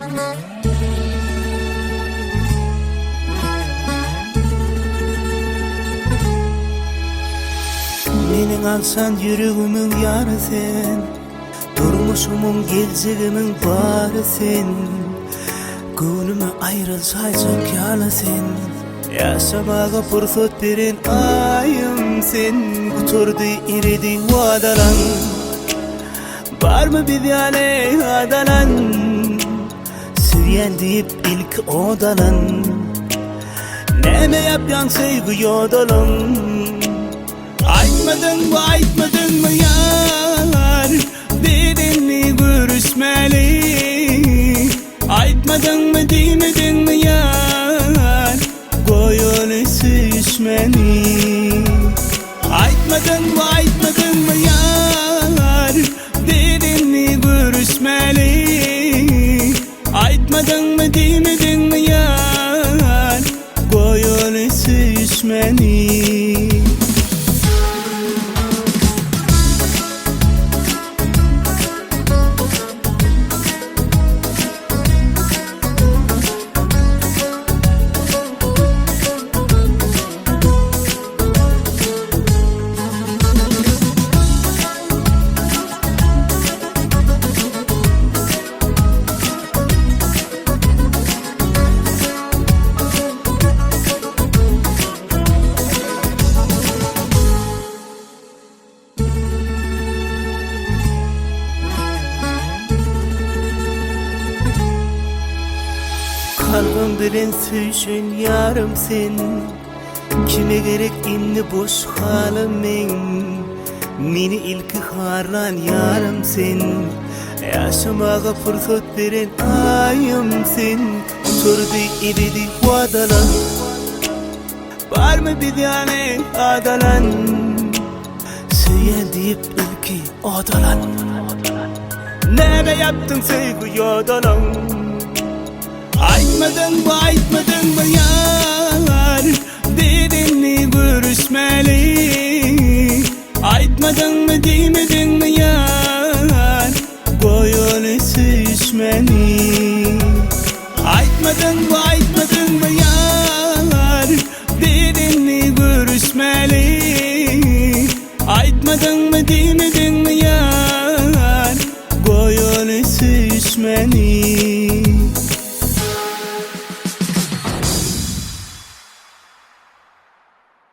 Mening alsan yüreğimin yarı sen, durmuşumun geleceğimin barı sen. Gönlüme ayrılsaysak yana sen, yaşamağa fırsat veren ayım sen. Kuturdu iridi vadalan, var mı bir yani adalan? Süyen deyip ilk odalan, neme yapyan sevgi yodalan. Aytmadın mı yar, dedin mi görüşmeli? Aytmadın mı demedin mi yar, koyun süsmeni? Aytmadın mı yar, dedin mi görüşmeli? Aytmadın mı demedin mi yar, koyun süsmeni? Kalbim bilen süyüşün yarım sen, kime gerek inni boş halim men? Meni ilki harlan yarım sen, yaşamağa fırsat veren ayım sen. Oturdu ibidi vadalan, var mı bir yani adalan? Süyen deyip ilki odalan, neme yaptın sevgi yodalan? Aytmadın mı yar, dedin mi görüşmeli? Aytmadın mı demedin